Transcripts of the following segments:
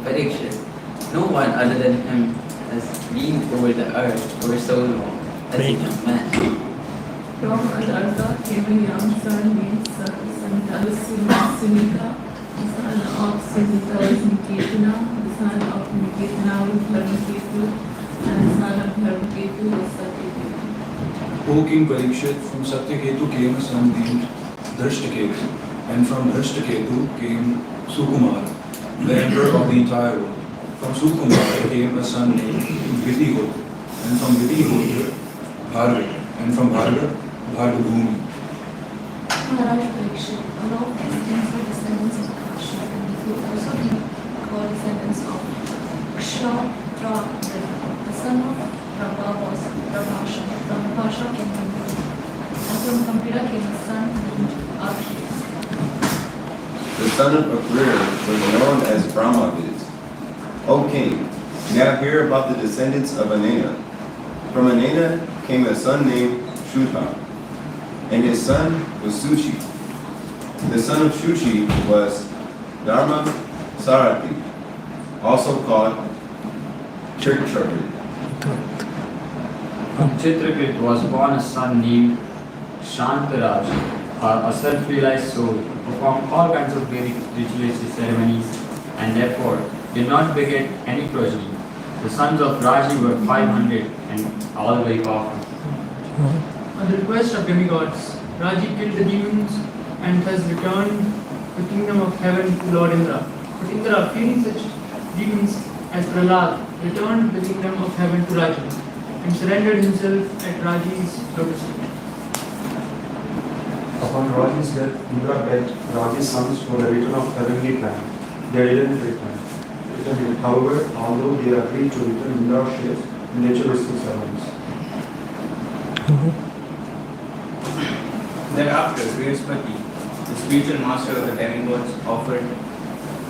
Parikshit, no one other than him has been over the earth for so long as a young man. From Adartha came a young son named Sunika, the son of Sunita was Niketana, the son of Niketana was Dharmaketu, and the son of Dharmaketu was Satyaketu. O King Parikshit, from Satyaketu came a son named Drashtaketu, and from Drashtaketu came Sukumar, the emperor of the entire world. From Sukumar came a son named Vitihotra, and from Vitihotra, Bhargava, and from Bhargava, Bhargabhumi. Maharaj Parikshit, all of these kings were descendants of Kashyap, and they could also be called descendants of Kshatrava. The son of Prabha was Prabhashan. From Prabhasha came Gambhira, and from Gambhira came a son named Akhiya. The son of Akrira was known as Brahmavid. O king, now hear about the descendants of Anena. From Anena came a son named Shudha, and his son was Suchi. The son of Shuchi was Dharma Sarathi, also called Chitravid. From Chitravid was born a son named Shantaraj, a self-realized soul who performed all kinds of Vedic ritualistic ceremonies and therefore did not beget any progeny. The sons of Raji were 500 and all very powerful. On the request of demigods, Raji killed the demons and thus returned the kingdom of heaven to Lord Indra. But Indra, fearing such demons as Prahlad, returned the kingdom of heaven to Raji and surrendered himself at Raji's lotus feet. Upon Raji's death, Indra begged Raji's sons for the return of heavenly plan. They didn't return. However, although they agreed to return Indra's shares, nature is still servants. Thereafter, Brihaspati, the spiritual master of the demigods, offered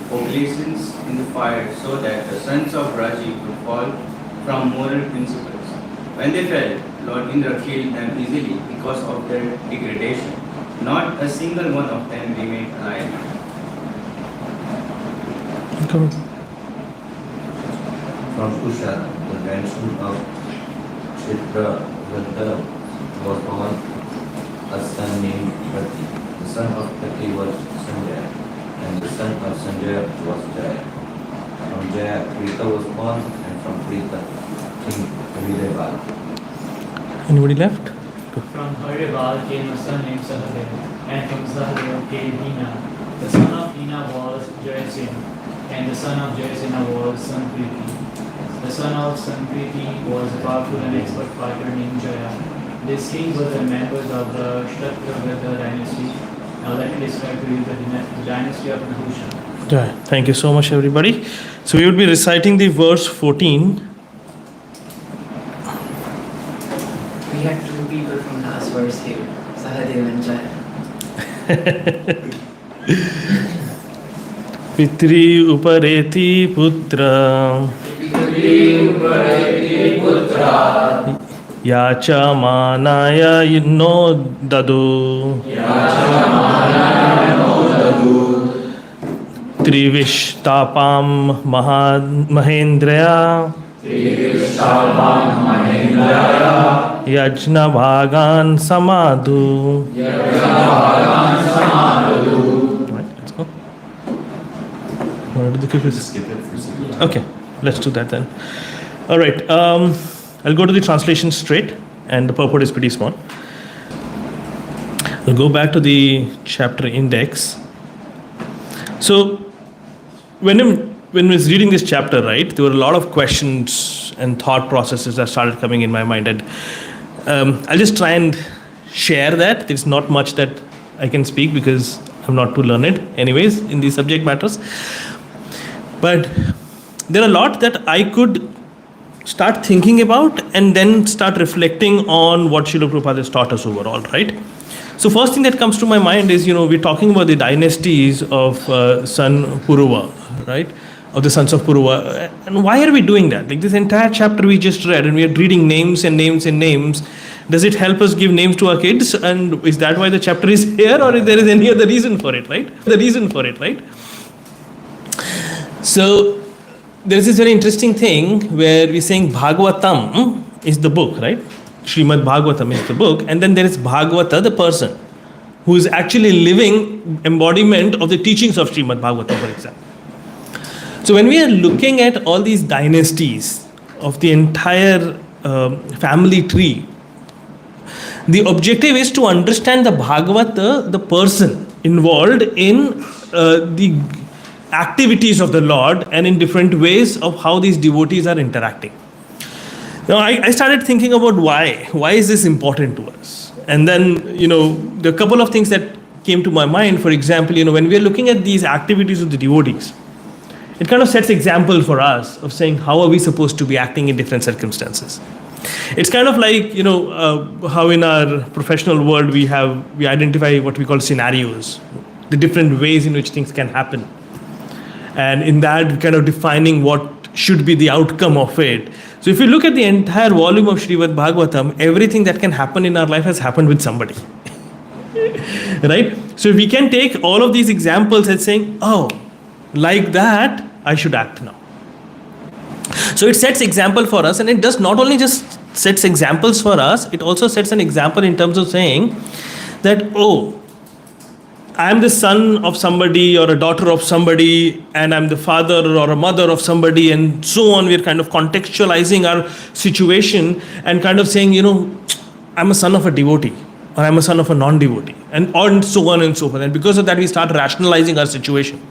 oblations in the fire so that the sons of Raji would fall from moral principles. When they fell, Lord Indra killed them easily because of their degradation. Not a single one of them remained alive. From Kusha, the grandson of Chitravarta, was born a son named Pati. The son of Pati was Sanjaya, and the son of Sanjaya was Jaya. From Jaya, Prita was born, and from Prita, King Harideval. Anybody left? From Harideval came a son named Sahadeva, and from Sahadeva came Hina. The son of Hina was Jayasena, and the son of Jayasena was Sampriti. The son of Sampriti was a powerful and expert fighter named Jaya. These kings were the members of the Kshatravarta dynasty. Now let me describe to you the dynasty of Nahusha. Yeah, thank you so much, everybody. So we will be reciting the verse 14. We have two people from last verse here, Sahadev and Jaya. Pitri upareti putra yacha manaya no dadu trivishtapam mahendrya yajna bhagan samadhu. Okay, let's do that then. All right, I'll go to the translation straight, and the purport is pretty small. I'll go back to the chapter index. So, when I was reading this chapter, right, there were a lot of questions and thought processes that started coming in my mind, and I'll just try and share that. There's not much that I can speak because I'm not too learned, anyways, in these subject matters. But there are a lot that I could start thinking about and then start reflecting on what Srila Prabhupada has taught us overall, right? So first thing that comes to my mind is, we're talking about the dynasties of son Puruva, right? Of the sons of Puruva. And why are we doing that? Like this entire chapter we just read, and we are reading names and names and names. Does it help us give names to our kids? And is that why the chapter is here, or if there is any other reason for it, right? The reason for it, right? So there is this very interesting thing where we're saying Bhagavatam is the book, right? Srimad Bhagavatam is the book, and then there is Bhagavata, the person, who is actually living embodiment of the teachings of Srimad Bhagavatam, for example. So when we are looking at all these dynasties of the entire family tree, the objective is to understand the Bhagavata, the person involved in the activities of the Lord and in different ways of how these devotees are interacting. Now, I started thinking about why. Why is this important to us? And then, there are a couple of things that came to my mind. For example, when we are looking at these activities of the devotees, it kind of sets example for us of saying how are we supposed to be acting in different circumstances. It's kind of like, how in our professional world we identify what we call scenarios, the different ways in which things can happen. And in that, kind of defining what should be the outcome of it. So if you look at the entire volume of Srimad Bhagavatam, everything that can happen in our life has happened with somebody. Right? So we can take all of these examples and saying, oh, like that, I should act now. So it sets example for us, and it does not only just sets examples for us, it also sets an example in terms of saying that, oh, I am the son of somebody or a daughter of somebody, and I'm the father or a mother of somebody, and so on. We're kind of contextualizing our situation and kind of saying, I'm a son of a devotee, or I'm a son of a non-devotee, and so on and so forth. And because of that, we start rationalizing our situation.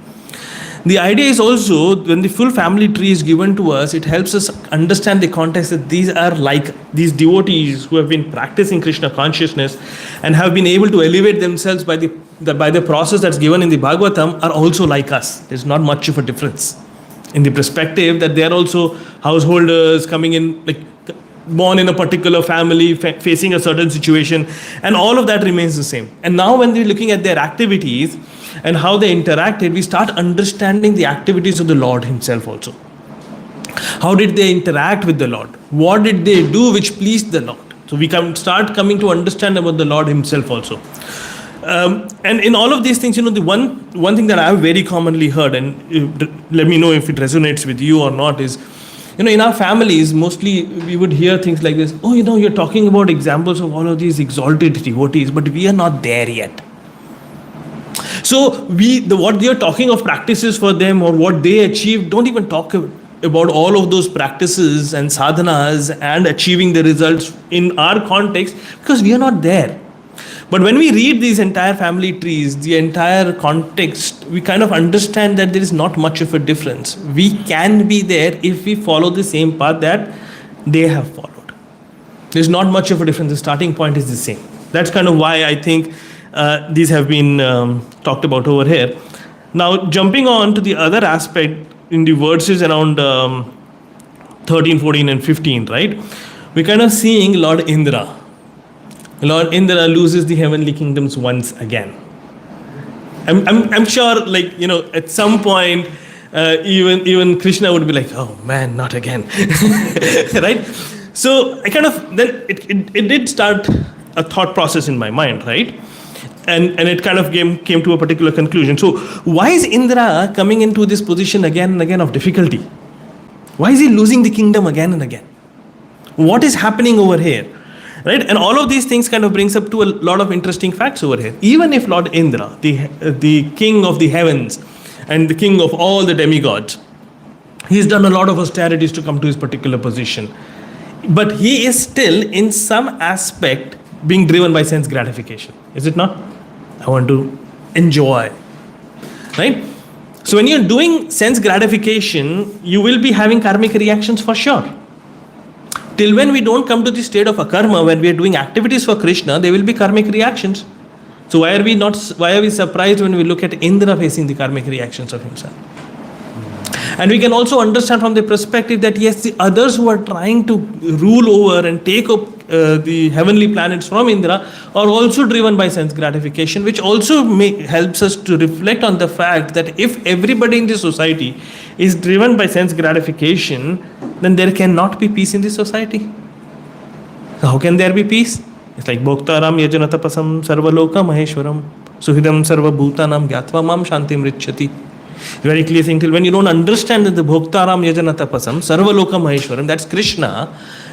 The idea is also, when the full family tree is given to us, it helps us understand the context that these are like these devotees who have been practicing Krishna consciousness and have been able to elevate themselves by the process that's given in the Bhagavatam are also like us. There's not much of a difference in the perspective that they are also householders coming in, like born in a particular family, facing a certain situation, and all of that remains the same. And now when we're looking at their activities and how they interacted, we start understanding the activities of the Lord himself also. How did they interact with the Lord? What did they do which pleased the Lord? So we start coming to understand about the Lord himself also. And in all of these things, the one thing that I have very commonly heard, and let me know if it resonates with you or not, is, in our families, mostly we would hear things like this, oh, you're talking about examples of all of these exalted devotees, but we are not there yet. So what you're talking of practices for them or what they achieved, don't even talk about all of those practices and sadhanas and achieving the results in our context, because we are not there. But when we read these entire family trees, the entire context, we kind of understand that there is not much of a difference. We can be there if we follow the same path that they have followed. There's not much of a difference. The starting point is the same. That's kind of why I think these have been talked about over here. Now, jumping on to the other aspect in the verses around 13, 14 and 15, right? We're kind of seeing Lord Indra. Lord Indra loses the heavenly kingdoms once again. I'm sure, at some point, even Krishna would be like, oh man, not again. Right? So I kind of, then it did start a thought process in my mind, right? And it kind of came to a particular conclusion. So why is Indra coming into this position again and again of difficulty? Why is he losing the kingdom again and again? What is happening over here? Right? And all of these things kind of brings up to a lot of interesting facts over here. Even if Lord Indra, the king of the heavens and the king of all the demigods, he's done a lot of austerities to come to his particular position. But he is still, in some aspect, being driven by sense gratification. Is it not? I want to enjoy. Right? So when you're doing sense gratification, you will be having karmic reactions for sure. Till when we don't come to the state of akarma, when we are doing activities for Krishna, there will be karmic reactions. So why are we surprised when we look at Indra facing the karmic reactions of himself? And we can also understand from the perspective that yes, the others who are trying to rule over and take up the heavenly planets from Indra are also driven by sense gratification, which also helps us to reflect on the fact that if everybody in the society is driven by sense gratification, then there cannot be peace in the society. How can there be peace? It's like Bhoktaram Yajanatapasam Sarvaloka Maheshwaram Suhidam Sarva Bhutanam Gyatva Mam Shantim Richati. very clear thing. Till when you don't understand that the Bhoktaram Yajana Tapasam, Sarva Loka Maheshwaram, that's Krishna,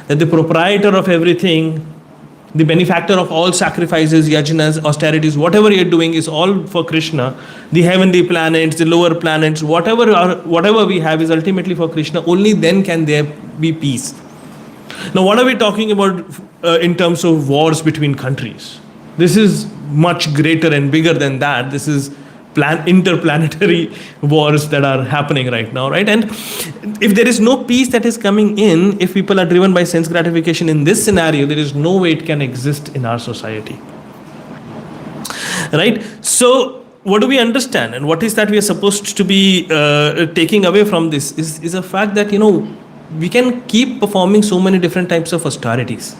that the proprietor of everything, the benefactor of all sacrifices, yajanas, austerities, whatever you're doing is all for Krishna. The heavenly planets, the lower planets, whatever we have is ultimately for Krishna. Only then can there be peace. Now, what are we talking about in terms of wars between countries? This is much greater and bigger than that. This is interplanetary wars that are happening right now, right? And if there is no peace that is coming in, if people are driven by sense gratification in this scenario, there is no way it can exist in our society, right? So what do we understand, and what is that we are supposed to be taking away from this is a fact that, we can keep performing so many different types of austerities.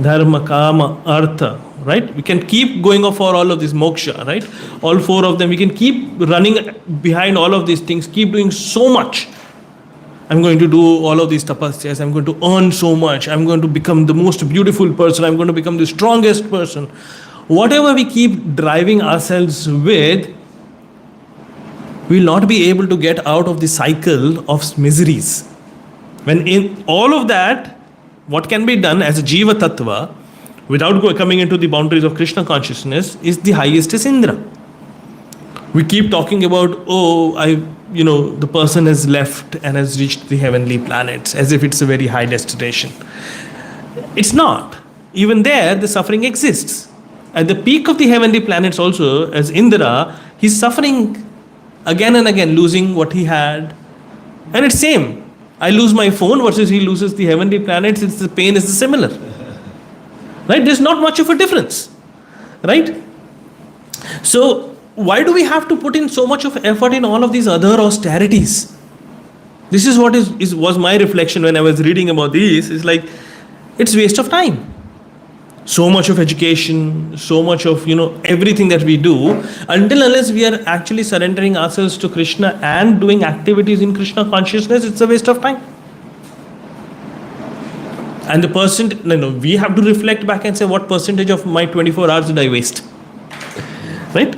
Dharma, Kama, Artha, right? We can keep going for all of this moksha, right? All four of them. We can keep running behind all of these things, keep doing so much. I'm going to do all of these tapasyas. I'm going to earn so much. I'm going to become the most beautiful person. I'm going to become the strongest person. Whatever we keep driving ourselves with, we will not be able to get out of the cycle of miseries. When in all of that, what can be done as a Jiva Tattva, without coming into the boundaries of Krishna consciousness, is the highest is Indra. We keep talking about, the person has left and has reached the heavenly planets, as if it's a very high destination. It's not. Even there, the suffering exists. At the peak of the heavenly planets also, as Indra, he's suffering again and again, losing what he had. And it's same. I lose my phone versus he loses the heavenly planets, the pain is similar. Right? There's not much of a difference. Right? So, why do we have to put in so much of effort in all of these other austerities? This is what was my reflection when I was reading about these. It's like, it's waste of time. So much of education, so much of, everything that we do, unless we are actually surrendering ourselves to Krishna and doing activities in Krishna consciousness, it's a waste of time. And we have to reflect back and say, what percentage of my 24 hours did I waste? Right?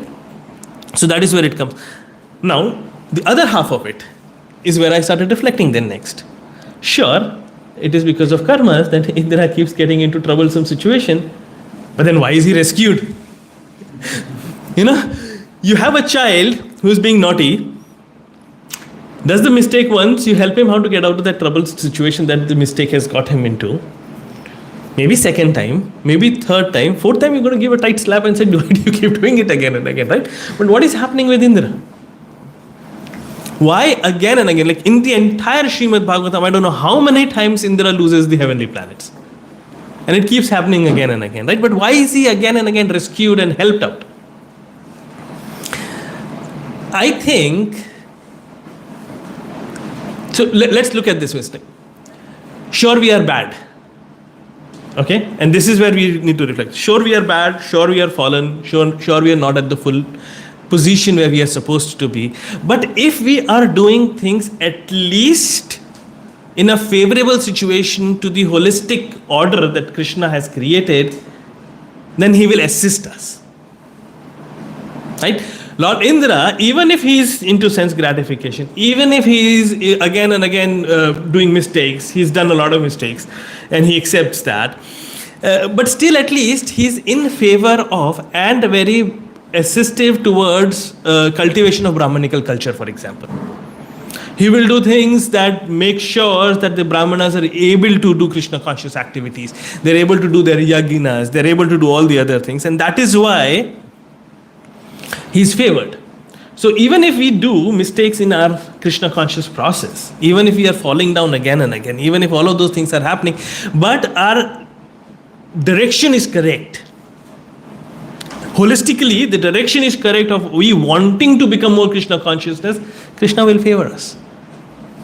So that is where it comes. Now, the other half of it is where I started reflecting then next. Sure, it is because of karmas that Indra keeps getting into troublesome situation. But then why is he rescued? You have a child who is being naughty, does the mistake once, you help him how to get out of that troubled situation that the mistake has got him into. Maybe second time, maybe third time, fourth time you're going to give a tight slap and say, why do you keep doing it again and again, right? But what is happening with Indra? Why again and again? Like in the entire Srimad Bhagavatam, I don't know how many times Indra loses the heavenly planets. And it keeps happening again and again, right? But why is he again and again rescued and helped out? I think, so let's look at this mistake. Sure, we are bad. Okay? And this is where we need to reflect. Sure, we are bad. Sure, we are fallen. Sure, we are not at the full position where we are supposed to be. But if we are doing things at least in a favorable situation to the holistic order that Krishna has created, then he will assist us. Right? Lord Indra, even if he is into sense gratification, even if he is again and again doing mistakes, he's done a lot of mistakes and he accepts that. But still at least he's in favor of and very assistive towards cultivation of Brahmanical culture, for example. He will do things that make sure that the Brahmanas are able to do Krishna conscious activities. They're able to do their yagnas. They're able to do all the other things. And that is why he's favored. So even if we do mistakes in our Krishna conscious process, even if we are falling down again and again, even if all of those things are happening, but our direction is correct. Holistically, the direction is correct of we wanting to become more Krishna consciousness, Krishna will favor us.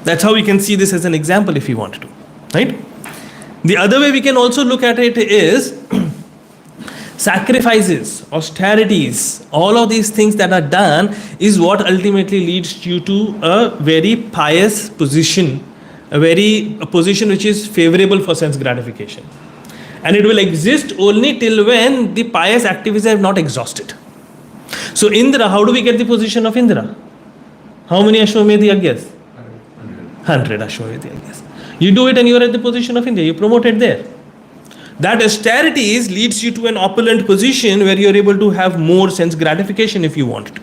That's how we can see this as an example if we want to. Right? The other way we can also look at it is sacrifices, austerities, all of these things that are done is what ultimately leads you to a very pious position, a position which is favorable for sense gratification. And it will exist only till when the pious activities are not exhausted. So Indra, how do we get the position of Indra? How many Ashwamedh Yagyas? 100 Ashwamedh Yagyas. You do it and you are at the position of India. You promote it there. That austerity leads you to an opulent position where you are able to have more sense gratification if you want to.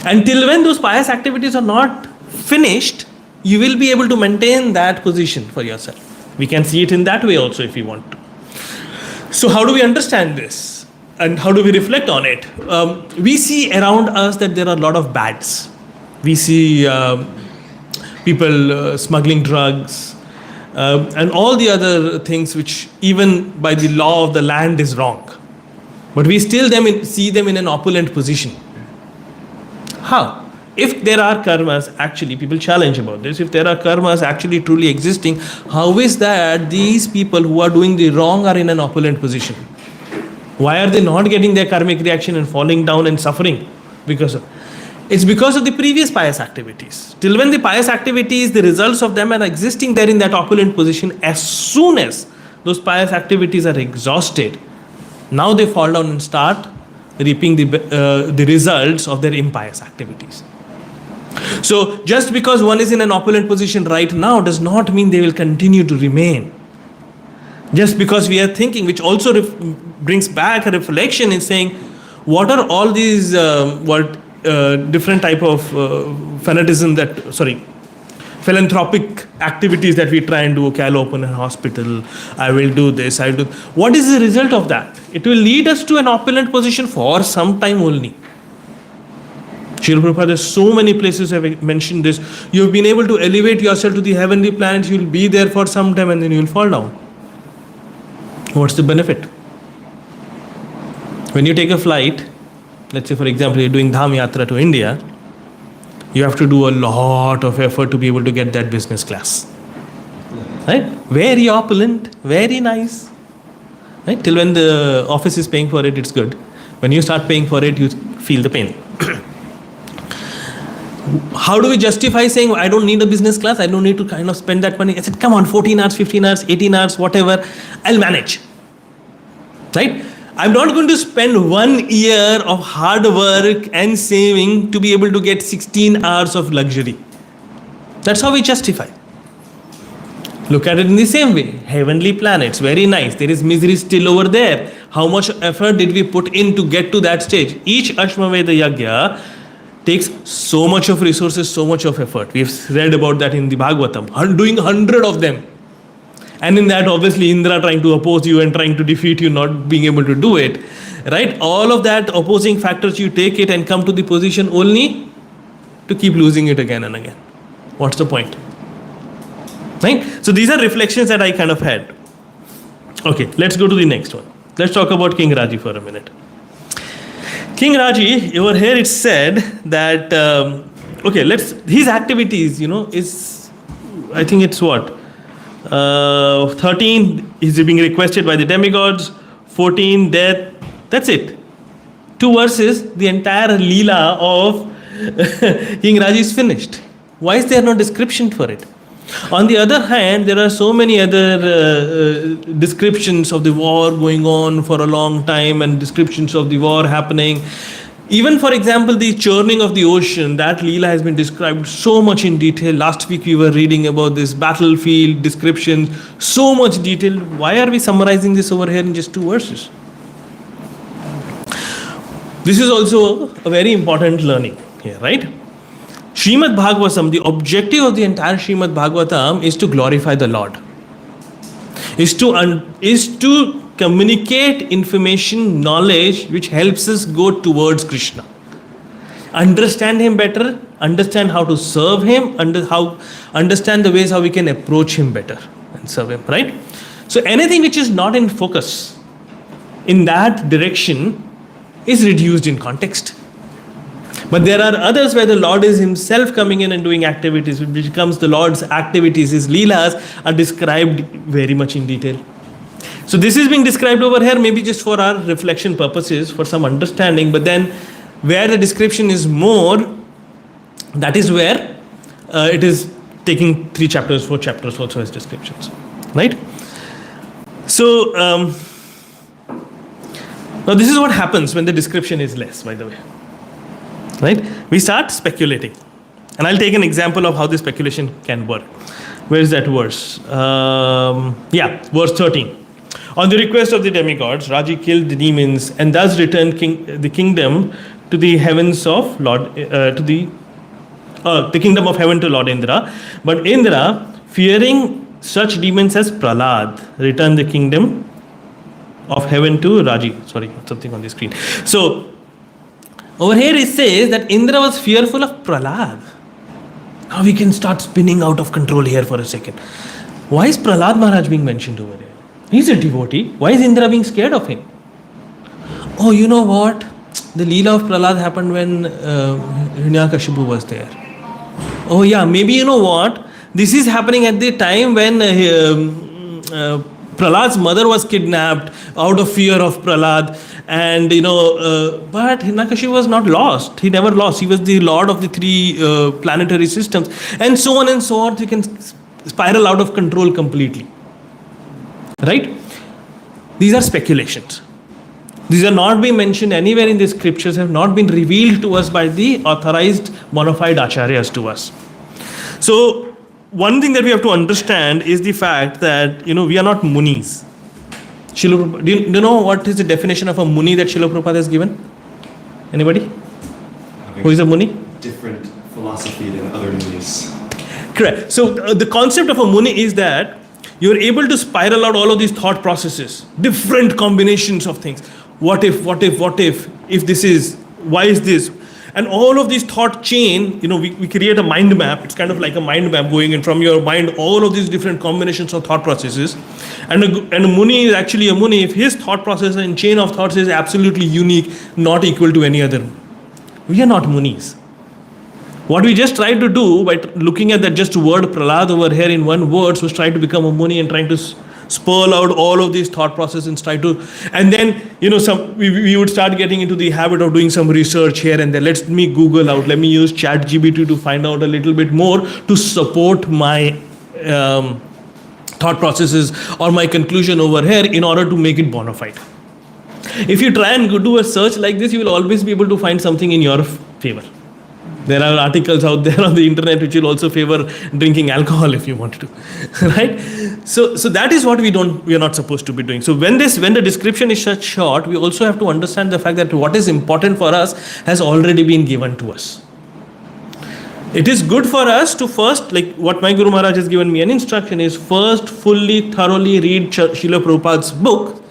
Until when those pious activities are not finished, you will be able to maintain that position for yourself. We can see it in that way also if we want to. So how do we understand this? And how do we reflect on it? We see around us that there are a lot of bads. We see people smuggling drugs and all the other things which even by the law of the land is wrong. But we still see them in an opulent position. How? If there are karmas, actually people challenge about this, if there are karmas actually truly existing, how is that these people who are doing the wrong are in an opulent position? Why are they not getting their karmic reaction and falling down and suffering? It's because of the previous pious activities. Till when the pious activities, the results of them are existing there in that opulent position, as soon as those pious activities are exhausted, now they fall down and start reaping the results of their impious activities. So just because one is in an opulent position right now does not mean they will continue to remain. Just because we are thinking, which also brings back a reflection in saying, what are all these different type of philanthropic activities that we try and do. Okay, I'll open a hospital, I will do this, what is the result of that? It will lead us to an opulent position for some time only. Srila Prabhupada, there's so many places have mentioned this. You've been able to elevate yourself to the heavenly planets, you'll be there for some time and then you'll fall down. What's the benefit? When you take a flight, let's say for example you're doing Dham Yatra to India, you have to do a lot of effort to be able to get that business class. Right? Very opulent, very nice. Right? Till when the office is paying for it, it's good. When you start paying for it, you feel the pain. How do we justify saying, I don't need a business class, I don't need to kind of spend that money? I said, come on, 14 hours, 15 hours, 18 hours, whatever, I'll manage. Right? I'm not going to spend 1 year of hard work and saving to be able to get 16 hours of luxury. That's how we justify. Look at it in the same way. Heavenly planets, very nice. There is misery still over there. How much effort did we put in to get to that stage? Each Ashwamedha Yagya takes so much of resources, so much of effort. We've read about that in the Bhagavatam, doing 100 of them. And in that, obviously, Indra trying to oppose you and trying to defeat you, not being able to do it. Right? All of that opposing factors, you take it and come to the position only to keep losing it again and again. What's the point? Right? So these are reflections that I kind of had. Okay, let's go to the next one. Let's talk about King Raji for a minute. King Raji, over here it's said that, his activities, is, I think it's what? 13, he's being requested by the demigods. 14, death. That's it. 2 verses, the entire Leela of King Raji is finished. Why is there no description for it? On the other hand, there are so many other descriptions of the war going on for a long time and descriptions of the war happening. Even, for example, the churning of the ocean, that Leela has been described so much in detail. Last week we were reading about this battlefield description, so much detail. Why are we summarizing this over here in just 2 verses? This is also a very important learning here, right? Srimad Bhagavatam, the objective of the entire Srimad Bhagavatam is to glorify the Lord. Is to communicate information, knowledge which helps us go towards Krishna. Understand Him better, understand how to serve Him, understand the ways how we can approach Him better and serve Him, right? So anything which is not in focus in that direction is reduced in context. But there are others where the Lord is Himself coming in and doing activities, which becomes the Lord's activities. His Leelas are described very much in detail. So this is being described over here maybe just for our reflection purposes, for some understanding, but then where the description is more, that is where it is taking 3 chapters, 4 chapters also as descriptions, right? So now this is what happens when the description is less, by the way. Right? We start speculating. And I'll take an example of how this speculation can work. Where is that verse? Verse 13. On the request of the demigods, Raji killed the demons and thus returned the kingdom to the heavens of Lord, the kingdom of heaven to Lord Indra. But Indra, fearing such demons as Prahlad, returned the kingdom of heaven to Raji. Sorry, something on the screen. So, over here it says that Indra was fearful of Prahlad. Now we can start spinning out of control here for a second. Why is Prahlad Maharaj being mentioned over here? He's a devotee. Why is Indra being scared of him? Oh, you know what? The Leela of Prahlad happened when Hiranyakashipu was there. Oh yeah, maybe you know what? This is happening at the time when Prahlad's mother was kidnapped out of fear of Prahlad. And but Hiranyakashipu was not lost. He never lost. He was the lord of the three planetary systems. And so on and so on. You can spiral out of control completely. Right? These are speculations. These are not being mentioned anywhere in the scriptures, have not been revealed to us by the authorized bona fide acharyas to us. So, one thing that we have to understand is the fact that, we are not munis. Do you know what is the definition of a muni that Srila Prabhupada has given? Anybody? Who is a muni? Different philosophy than other munis. Correct. So the concept of a muni is that you're able to spiral out all of these thought processes, different combinations of things. What if this is, why is this? And all of these thought chain, we create a mind map. It's kind of like a mind map going in from your mind, all of these different combinations of thought processes. And a muni is actually a muni if his thought process and chain of thoughts is absolutely unique, not equal to any other. We are not munis. What we just tried to do by looking at that just word Prahlad over here in one word was try to become a muni and trying to spurl out all of these thought processes and try to, and then, we would start getting into the habit of doing some research here and there. Let me Google out, let me use ChatGPT to find out a little bit more to support my thought processes or my conclusion over here in order to make it bona fide. If you try and do a search like this, you will always be able to find something in your favor. There are articles out there on the internet which will also favor drinking alcohol if you want to, right? So that is what we are not supposed to be doing. So when the description is such short, we also have to understand the fact that what is important for us has already been given to us. It is good for us to first, like what my Guru Maharaj has given me an instruction is first fully, thoroughly read Srila Prabhupada's book,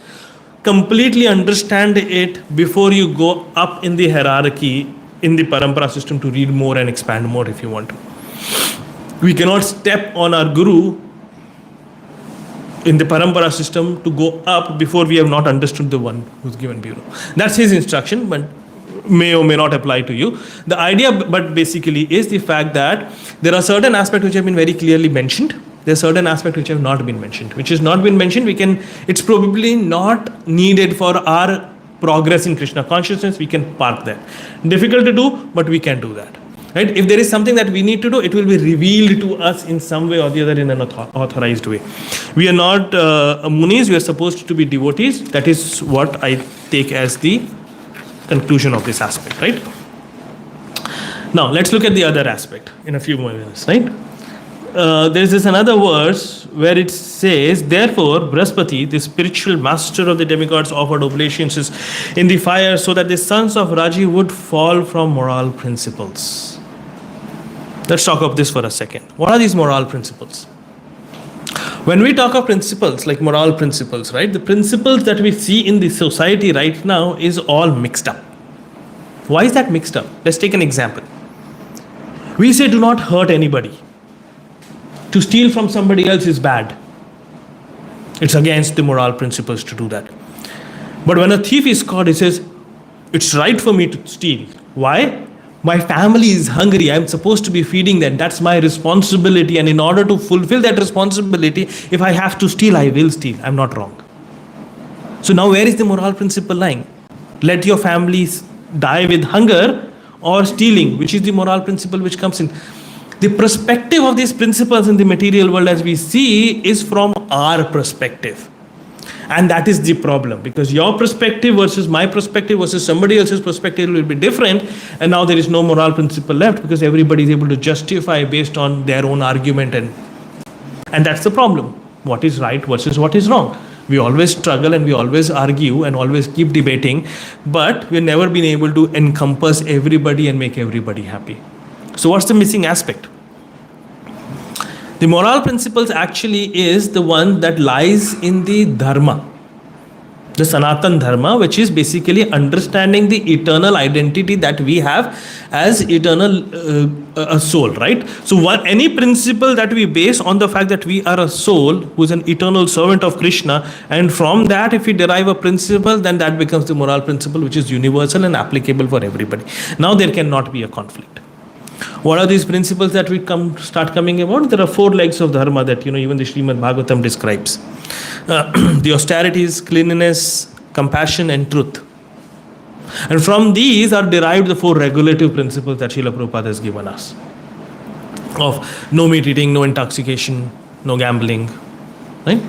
completely understand it before you go up in the hierarchy in the parampara system to read more and expand more if you want to. We cannot step on our Guru in the parampara system to go up before we have not understood the one who's given Bureau. That's his instruction, but may or may not apply to you. The idea, but basically, is the fact that there are certain aspects which have been very clearly mentioned. There are certain aspects which have not been mentioned. Which has not been mentioned, it's probably not needed for our progress in Krishna consciousness. We can park that. Difficult to do, but we can do that. Right? If there is something that we need to do, it will be revealed to us in some way or the other in an authorized way. We are not munis, we are supposed to be devotees. That is what I take as the conclusion of this aspect, right? Now, let's look at the other aspect in a few more minutes, right? There's this another verse where it says, therefore, Brahaspati, the spiritual master of the demigods, offered oblations in the fire so that the sons of Raji would fall from moral principles. Let's talk of this for a second. What are these moral principles? When we talk of principles, like moral principles, right? The principles that we see in the society right now is all mixed up. Why is that mixed up? Let's take an example. We say do not hurt anybody. To steal from somebody else is bad. It's against the moral principles to do that. But when a thief is caught, he says, it's right for me to steal. Why? My family is hungry. I'm supposed to be feeding them. That's my responsibility. And in order to fulfill that responsibility, if I have to steal, I will steal. I'm not wrong. So now where is the moral principle lying? Let your families die with hunger or stealing, which is the moral principle which comes in. The perspective of these principles in the material world as we see is from our perspective. And that is the problem, because your perspective versus my perspective versus somebody else's perspective will be different, and now there is no moral principle left because everybody is able to justify based on their own argument, and that's the problem. What is right versus what is wrong? We always struggle and we always argue and always keep debating, but we've never been able to encompass everybody and make everybody happy. So what's the missing aspect? The moral principles actually is the one that lies in the dharma, the Sanatan Dharma, which is basically understanding the eternal identity that we have as eternal a soul, right? So any principle that we base on the fact that we are a soul who is an eternal servant of Krishna, and from that if we derive a principle, then that becomes the moral principle, which is universal and applicable for everybody. Now there cannot be a conflict. What are these principles that we start coming about? There are 4 legs of dharma that even the Srimad Bhagavatam describes. The austerities, cleanliness, compassion and truth. And from these are derived the 4 regulative principles that Srila Prabhupada has given us. Of no meat eating, no intoxication, no gambling. Right?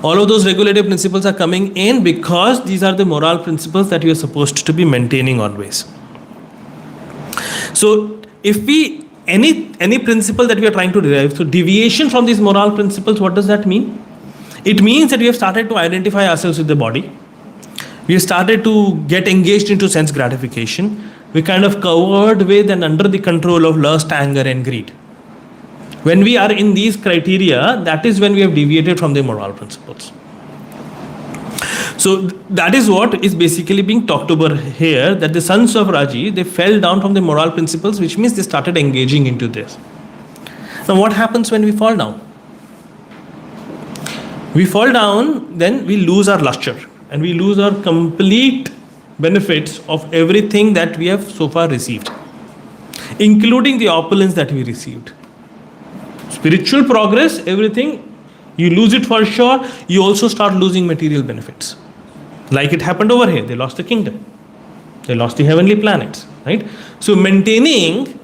All of those regulative principles are coming in because these are the moral principles that we are supposed to be maintaining always. So if we any principle that we are trying to derive, so deviation from these moral principles, what does that mean? It means that we have started to identify ourselves with the body. We have started to get engaged into sense gratification. We kind of covered with and under the control of lust, anger and greed. When we are in these criteria, that is when we have deviated from the moral principles. So that is what is basically being talked over here, that the sons of Raji, they fell down from the moral principles, which means they started engaging into this. Now what happens when we fall down? We fall down, then we lose our lustre and we lose our complete benefits of everything that we have so far received, including the opulence that we received. Spiritual progress, everything, you lose it for sure. You also start losing material benefits. Like it happened over here, they lost the kingdom. They lost the heavenly planets, right? So maintaining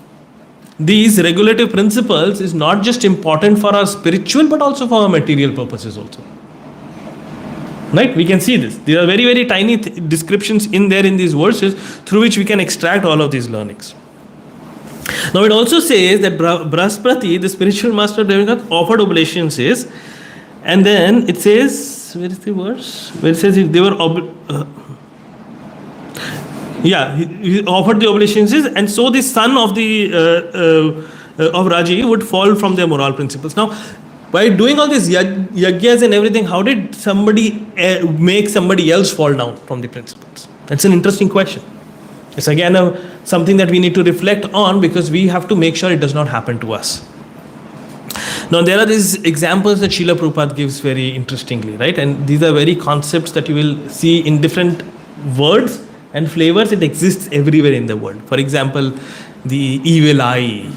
these regulative principles is not just important for our spiritual but also for our material purposes also. Right? We can see this. There are very, very tiny descriptions in there in these verses through which we can extract all of these learnings. Now it also says that Brahaspati, the spiritual master of Devanath, offered obeisances, and then it says, where is the verse? Where it says they were he offered the obeisances, and so the son of the of Raji would fall from their moral principles. Now, by doing all these yagyas and everything, how did somebody make somebody else fall down from the principles? That's an interesting question. It's again something that we need to reflect on, because we have to make sure it does not happen to us. Now there are these examples that Srila Prabhupada gives very interestingly, right? And these are very concepts that you will see in different words and flavors. It exists everywhere in the world. For example, the evil eye,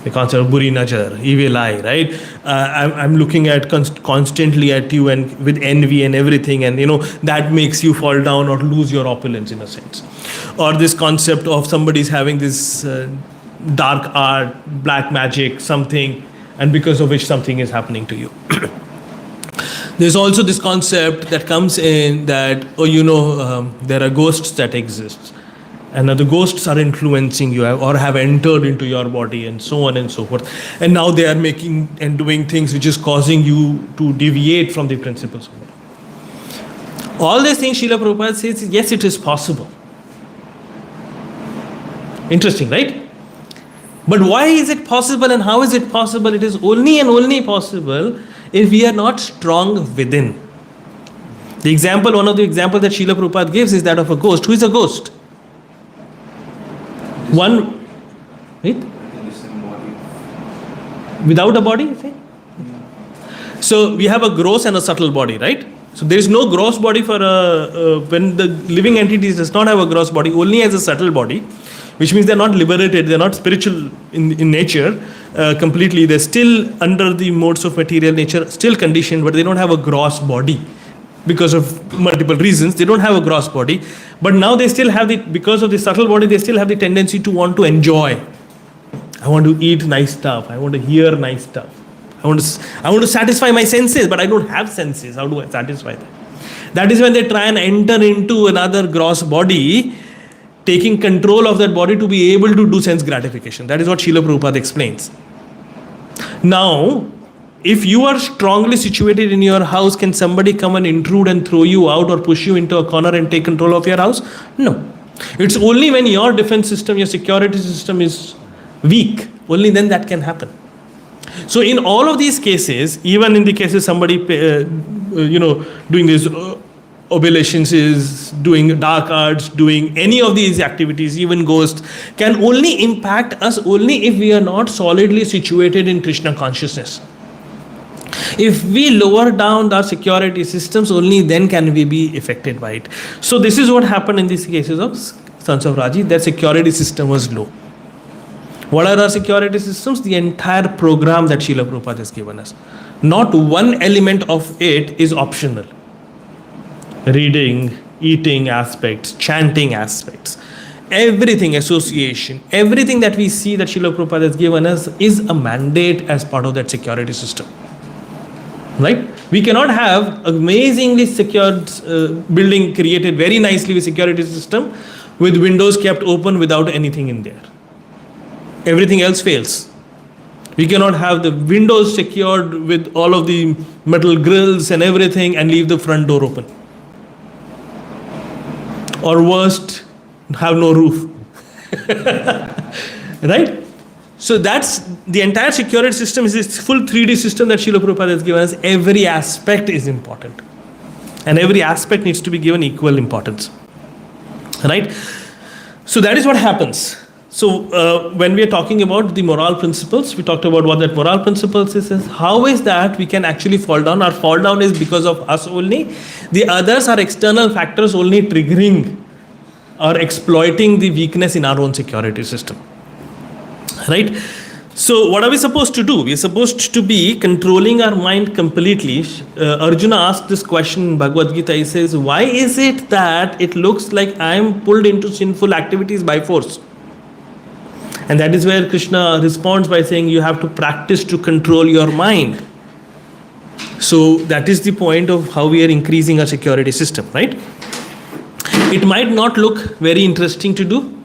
the concept of buri najar, evil eye, right? I'm looking at constantly at you and with envy and everything, and that makes you fall down or lose your opulence in a sense. Or this concept of somebody's having this dark art, black magic, something, and because of which something is happening to you. There's also this concept that comes in that, there are ghosts that exist, and the ghosts are influencing you or have entered into your body, and so on and so forth. And now they are making and doing things which is causing you to deviate from the principles. All these things Srila Prabhupada says, yes, it is possible. Interesting, right? But why is it possible and how is it possible? It is only and only possible if we are not strong within. One of the examples that Srila Prabhupada gives is that of a ghost. Who is a ghost? One, right? Without a body, you say? So we have a gross and a subtle body, right? So there is no gross body for when the living entity does not have a gross body, only has a subtle body, which means they're not liberated, they're not spiritual in nature completely. They're still under the modes of material nature, still conditioned, but they don't have a gross body. Because of multiple reasons, they don't have a gross body. But now they still have because of the subtle body, they still have the tendency to want to enjoy. I want to eat nice stuff. I want to hear nice stuff. I want to satisfy my senses, but I don't have senses. How do I satisfy them? That is when they try and enter into another gross body, taking control of that body to be able to do sense gratification. That is what Srila Prabhupada explains. Now, if you are strongly situated in your house, can somebody come and intrude and throw you out or push you into a corner and take control of your house? No. It's only when your defense system, your security system is weak, only then that can happen. So in all of these cases, even in the cases somebody, doing these oblations, is doing dark arts, doing any of these activities, even ghosts, can only impact us only if we are not solidly situated in Krishna consciousness. If we lower down our security systems, only then can we be affected by it. So this is what happened in these cases of sons of Raji. Their security system was low. What are our security systems? The entire program that Srila Prabhupada has given us. Not one element of it is optional. Reading, eating aspects, chanting aspects, everything, association, everything that we see that Srila Prabhupada has given us is a mandate as part of that security system. Right? We cannot have amazingly secured building created very nicely with security system with windows kept open without anything in there. Everything else fails. We cannot have the windows secured with all of the metal grills and everything and leave the front door open. Or worst, have no roof. Right? So that's the entire security system is this full 3D system that Srila Prabhupada has given us. Every aspect is important. And every aspect needs to be given equal importance. Right? So that is what happens. So when we are talking about the moral principles, we talked about what that moral principles is. How is that we can actually fall down? Our fall down is because of us only. The others are external factors only triggering or exploiting the weakness in our own security system. Right? So what are we supposed to do? We are supposed to be controlling our mind completely. Arjuna asked this question in Bhagavad Gita. He says, why is it that it looks like I am pulled into sinful activities by force? And that is where Krishna responds by saying you have to practice to control your mind. So that is the point of how we are increasing our security system, right? It might not look very interesting to do,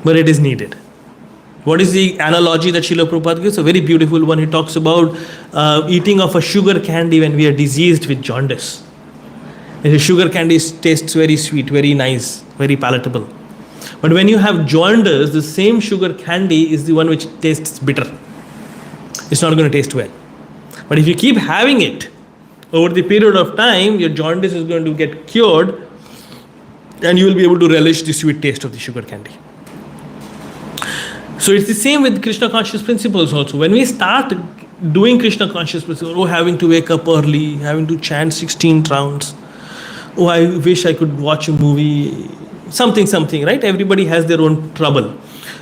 but it is needed. What is the analogy that Srila Prabhupada gives? A very beautiful one. He talks about eating of a sugar candy when we are diseased with jaundice. The sugar candy tastes very sweet, very nice, very palatable. But when you have jaundice, the same sugar candy is the one which tastes bitter. It's not going to taste well. But if you keep having it over the period of time, your jaundice is going to get cured and you will be able to relish the sweet taste of the sugar candy. So it's the same with Krishna conscious principles also. When we start doing Krishna conscious principles, having to wake up early, having to chant 16 rounds, I wish I could watch a movie, something, right? Everybody has their own trouble,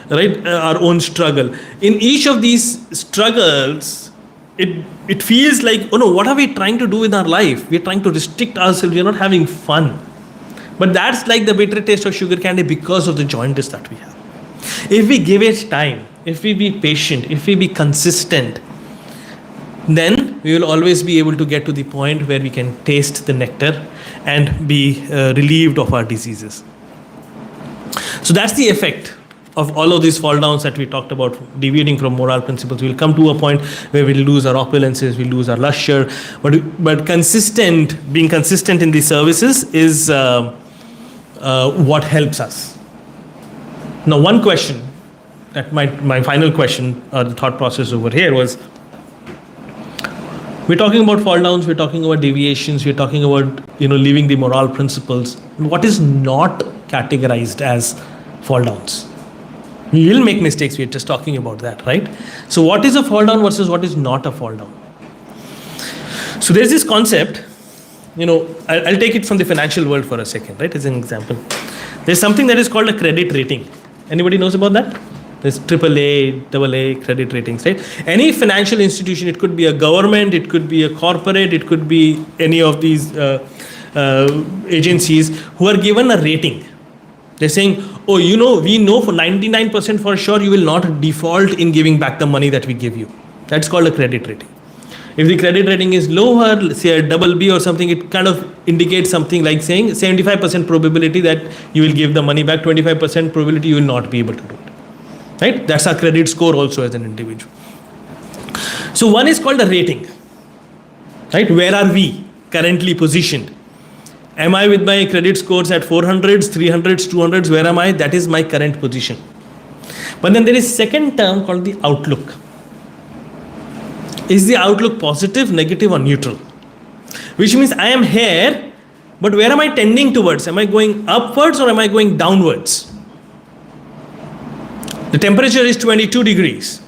right? Our own struggle. In each of these struggles, it feels like, oh no, what are we trying to do in our life? We're trying to restrict ourselves, we're not having fun. But that's like the bitter taste of sugar candy because of the jaundice that we have. If we give it time, if we be patient, if we be consistent, then we will always be able to get to the point where we can taste the nectar and be relieved of our diseases. So that's the effect of all of these fall downs that we talked about, deviating from moral principles. We'll come to a point where we'll lose our opulences, we'll lose our luster, but being consistent in these services is what helps us. Now, one question, that my final question, the thought process over here was, we're talking about fall downs, we're talking about deviations, we're talking about leaving the moral principles. What is not categorized as fall downs? We will make mistakes, we're just talking about that, right? So what is a fall down versus what is not a fall down? So there's this concept, I'll take it from the financial world for a second, right, as an example. There's something that is called a credit rating. Anybody knows about that? There's AAA, AA credit ratings, right? Any financial institution, it could be a government, it could be a corporate, it could be any of these agencies who are given a rating. They're saying, we know for 99% for sure you will not default in giving back the money that we give you. That's called a credit rating. If the credit rating is lower, say a double B or something, it kind of indicates something like saying 75% probability that you will give the money back, 25% probability you will not be able to do it. Right? That's our credit score also as an individual. So one is called a rating. Right? Where are we currently positioned? Am I with my credit scores at 400s, 300s, 200s? Where am I? That is my current position. But then there is second term called the outlook. Is the outlook positive, negative, or neutral? Which means I am here, but where am I tending towards? Am I going upwards or am I going downwards? The temperature is 22 degrees.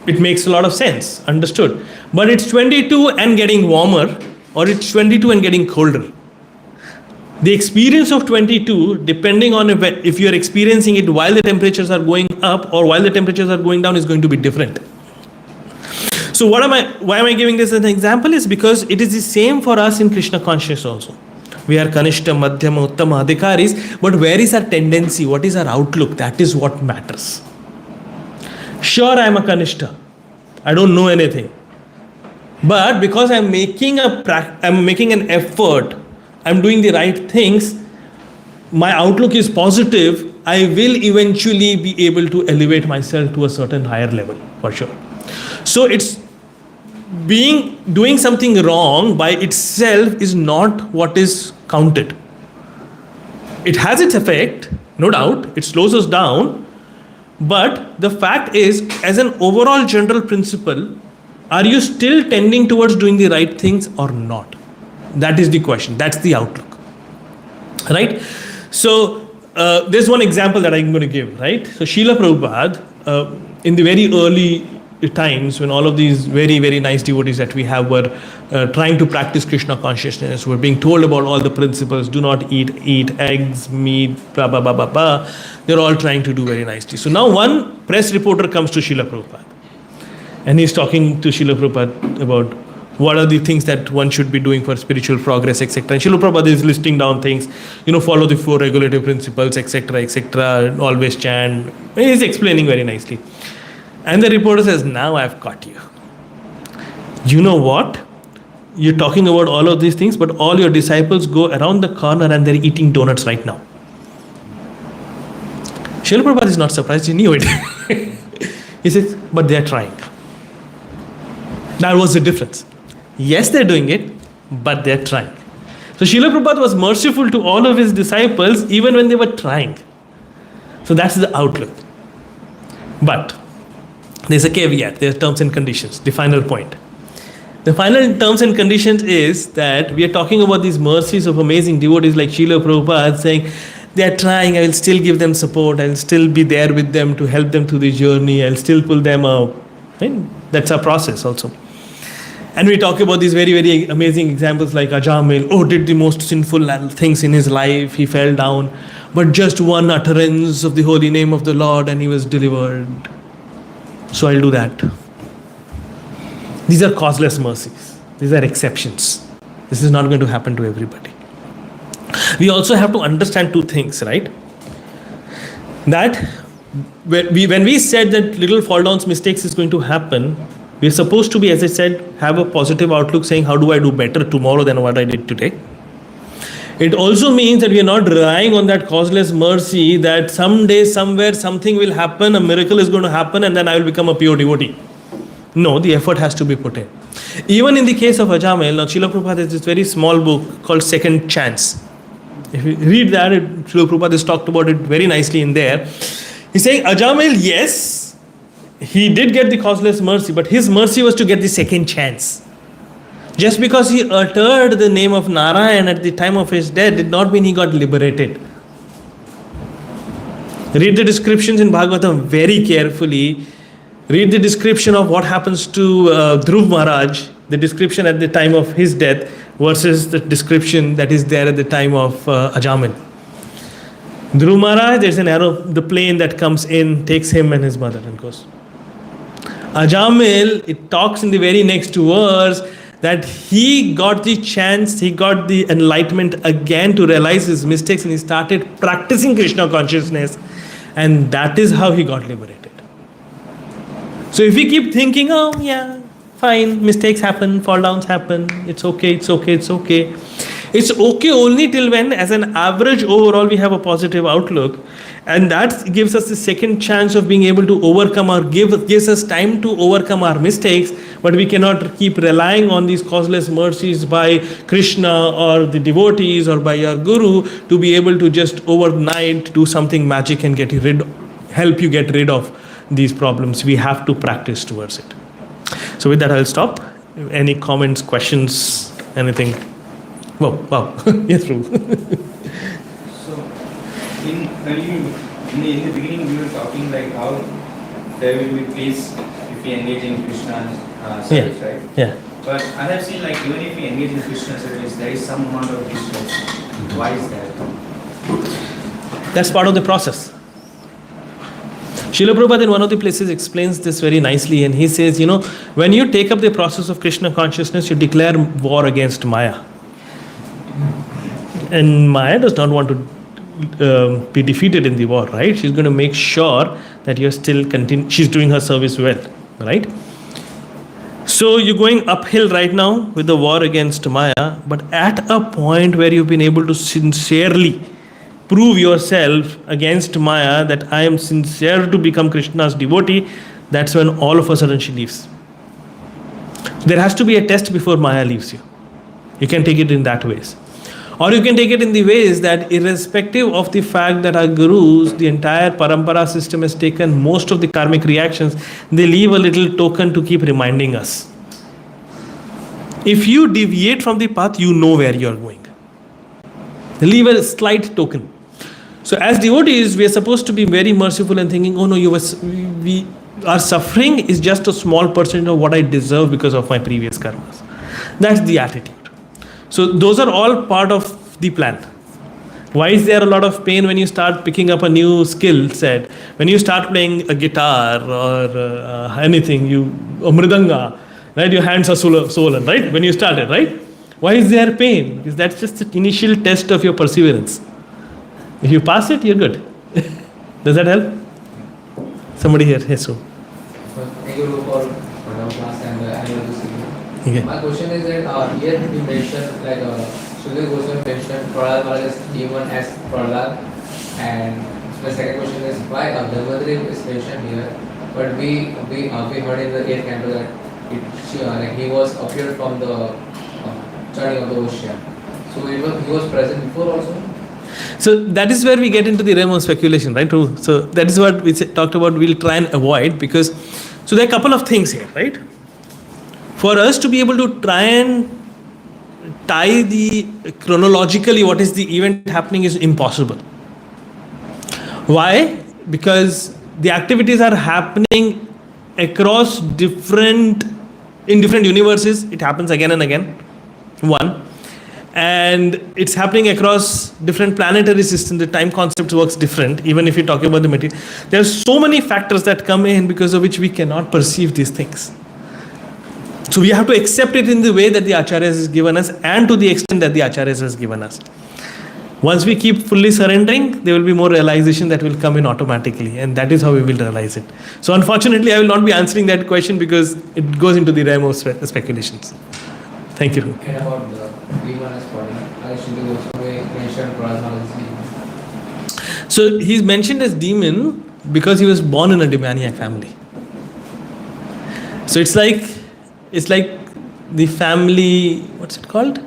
It makes a lot of sense, understood. But it's 22 and getting warmer, or it's 22 and getting colder. The experience of 22, depending on if you're experiencing it while the temperatures are going up or while the temperatures are going down, is going to be different. So why am I giving this as an example is because it is the same for us in Krishna consciousness also. We are Kanishta, Madhyama, Uttama, Adhikaris, but where is our tendency? What is our outlook? That is what matters. Sure, I am a Kanishta. I don't know anything. But because I'm making an effort, I'm doing the right things, my outlook is positive, I will eventually be able to elevate myself to a certain higher level, for sure. So it's doing something wrong by itself is not what is counted. It has its effect, no doubt, it slows us down, but the fact is, as an overall general principle, are you still tending towards doing the right things or not? That is the question. That's the outlook. Right? So, there's one example that I'm going to give, right? So, Srila Prabhupada, in the very early times when all of these very, very nice devotees that we have were trying to practice Krishna consciousness, were being told about all the principles, do not eat eggs, meat, blah, blah, blah, blah, blah. They're all trying to do very nicely. So now one press reporter comes to Srila Prabhupada and he's talking to Srila Prabhupada about what are the things that one should be doing for spiritual progress, etc. And Srila Prabhupada is listing down things, follow the 4 regulative principles, etc., always chant. And he's explaining very nicely. And the reporter says, now I've caught you. You know what? You're talking about all of these things, but all your disciples go around the corner and they're eating donuts right now. Srila Prabhupada is not surprised, he knew it. He says, but they're trying. That was the difference. Yes, they're doing it, but they're trying. So Srila Prabhupada was merciful to all of his disciples even when they were trying. So that's the outlook. But there's a caveat, there are terms and conditions, the final point. The final terms and conditions is that we are talking about these mercies of amazing devotees like Srila Prabhupada saying, they are trying, I will still give them support, I will still be there with them to help them through the journey, I will still pull them out. And that's our process also. And we talk about these very, very amazing examples like Ajamil, did the most sinful things in his life, he fell down, but just one utterance of the holy name of the Lord and he was delivered. So I'll do that. These are causeless mercies. These are exceptions. This is not going to happen to everybody. We also have to understand 2 things, right? That when we said that little fall downs, mistakes is going to happen, we're supposed to be, as I said, have a positive outlook saying, how do I do better tomorrow than what I did today? It also means that we are not relying on that causeless mercy that someday, somewhere, something will happen, a miracle is going to happen and then I will become a pure devotee. No, the effort has to be put in. Even in the case of Ajamil, now Srila Prabhupada has this very small book called Second Chance. If you read that, Srila Prabhupada has talked about it very nicely in there. He's saying, Ajamil, yes, he did get the causeless mercy, but his mercy was to get the second chance. Just because he uttered the name of Narayan at the time of his death did not mean he got liberated. Read the descriptions in Bhagavatam very carefully. Read the description of what happens to Dhruv Maharaj, the description at the time of his death versus the description that is there at the time of Ajamil. Dhruv Maharaj, there's an arrow, the plane that comes in, takes him and his mother and goes. Ajamil, it talks in the very next verse that he got the chance, he got the enlightenment again to realize his mistakes and he started practicing Krishna consciousness and that is how he got liberated. So if we keep thinking, oh yeah, fine, mistakes happen, fall downs happen, it's okay, it's okay, it's okay. It's okay only till when, as an average overall, we have a positive outlook. And that gives us the second chance of being able to overcome or gives us time to overcome our mistakes. But we cannot keep relying on these causeless mercies by Krishna or the devotees or by your guru to be able to just overnight do something magic and help you get rid of these problems. We have to practice towards it. So with that, I'll stop. Any comments, questions, anything? Wow. Yes, Prabhu. So, in the beginning, we were talking like how there will be peace if we engage in Krishna's service, right? Yeah. But I have seen like even if we engage in Krishna service, there is some amount of distress. Why is that? That's part of the process. Srila Prabhupada in one of the places explains this very nicely, and he says, when you take up the process of Krishna consciousness, you declare war against Maya. And Maya does not want to be defeated in the war, right? She's going to make sure that you're still she's doing her service well, right? So you're going uphill right now with the war against Maya, but at a point where you've been able to sincerely prove yourself against Maya that I am sincere to become Krishna's devotee, that's when all of a sudden she leaves. There has to be a test before Maya leaves you. You can take it in that ways. Or you can take it in the ways that irrespective of the fact that our gurus, the entire parampara system has taken most of the karmic reactions, they leave a little token to keep reminding us. If you deviate from the path, you know where you are going. They leave a slight token. So as devotees, we are supposed to be very merciful and thinking, oh no, our suffering is just a small percentage of what I deserve because of my previous karmas. That's the attitude. So those are all part of the plan. Why is there a lot of pain when you start picking up a new skill set? When you start playing a guitar or anything, a mridanga, right? Your hands are swollen, right? When you started, right? Why is there pain? Because that's just the initial test of your perseverance. If you pass it, you're good. Does that help? Somebody here, yes, so. Thank you for class and I will see. Okay. My question is that here you mentioned like Sridhar Goswami mentioned Prahlad Maharaj is given as Prahlad, and the second question is why Dharmadri is mentioned here, but we heard in the 8th canto that he was appeared from the churning of the ocean. So he was present before also. So that is where we get into the realm of speculation, right? So that is what we talked about. We'll try and avoid because so there are a couple of things here, right? For us to be able to try and tie the chronologically what is the event happening is impossible. Why? Because the activities are happening across in different universes. It happens again and again. One. And it's happening across different planetary systems. The time concept works different, even if you talk about the material. There are so many factors that come in because of which we cannot perceive these things. So we have to accept it in the way that the Acharyas has given us and to the extent that the Acharyas has given us. Once we keep fully surrendering, there will be more realization that will come in automatically, and that is how we will realize it. So unfortunately, I will not be answering that question because it goes into the realm of speculations. Thank you. And about the Vimanas body, I should also mention Prahlad Maharaj is demon. So he's mentioned as demon because he was born in a demoniac family. So it's like the family, what's it called?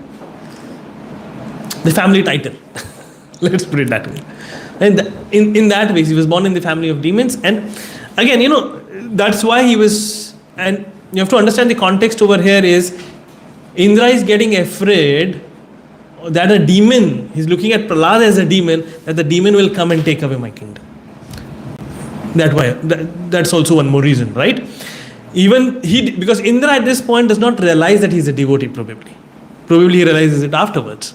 The family title. Let's put it that way. And in that way, he was born in the family of demons. And again, that's why he was, and you have to understand the context over here is, Indra is getting afraid that a demon, he's looking at Prahlad as a demon, that the demon will come and take away my kingdom. That's also one more reason, right? Because Indra at this point does not realize that he's a devotee probably. Probably he realizes it afterwards.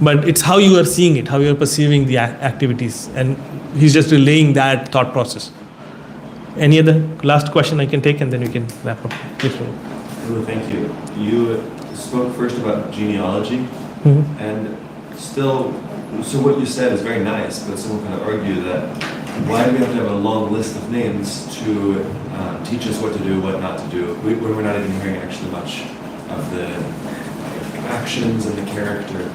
But it's how you are seeing it, how you are perceiving the activities. And he's just relaying that thought process. Any other last question I can take and then we can wrap up. Please, Thank you. You spoke first about genealogy, and still, so what you said is very nice, but someone can argue that why do we have to have a long list of names to teach us what to do, what not to do, when we're not even hearing actually much of the actions and the character?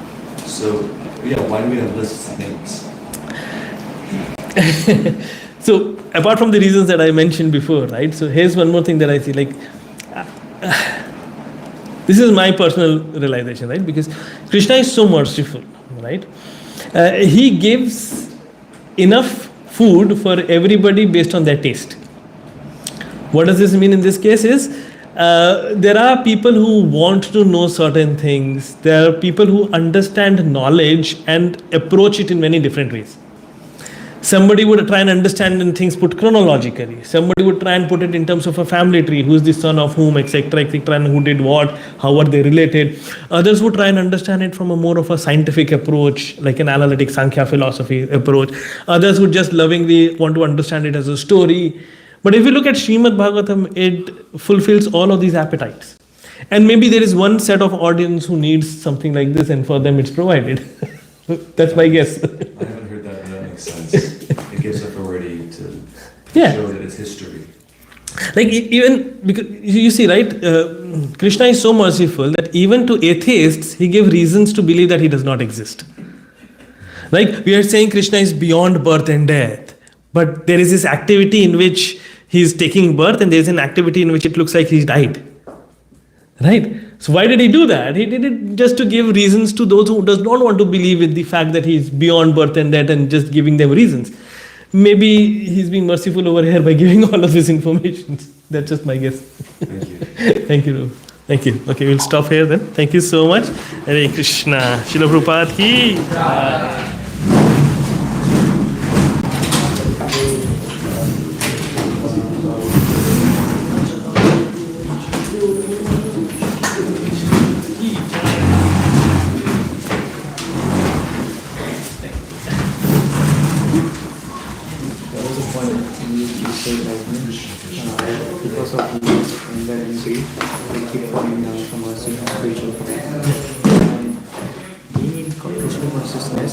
So, yeah, why do we have lists of names? So, apart from the reasons that I mentioned before, right? So, here's one more thing that I see. Like, this is my personal realization, right? Because Krishna is so merciful, right? He gives enough food for everybody based on their taste. What does this mean in this case is, there are people who want to know certain things. There are people who understand knowledge and approach it in many different ways. Somebody would try and understand things put chronologically. Somebody would try and put it in terms of a family tree, who's the son of whom, etc., etc., and who did what, how are they related. Others would try and understand it from a more of a scientific approach, like an analytic Sankhya philosophy approach. Others would just lovingly want to understand it as a story. But if you look at Srimad Bhagavatam, it fulfills all of these appetites. And maybe there is one set of audience who needs something like this, and for them it's provided. That's my guess. I haven't heard that, but that makes sense. It gives authority to Yeah. show that it's history. Like even because you see, right? Krishna is so merciful that even to atheists he gave reasons to believe that he does not exist. Like we are saying, Krishna is beyond birth and death, but there is this activity in which he is taking birth, and there is an activity in which it looks like he's died. Right? So why did he do that? He did it just to give reasons to those who does not want to believe in the fact that he is beyond birth and death, and just giving them reasons. Maybe he's being merciful over here by giving all of this information. That's just my guess. Thank you. Thank you. Thank you. Okay, we'll stop here then. Thank you so much. Hare Krishna. Srila Prabhupada ki. Because of that we keep falling down from our spiritual path. And being in consciousness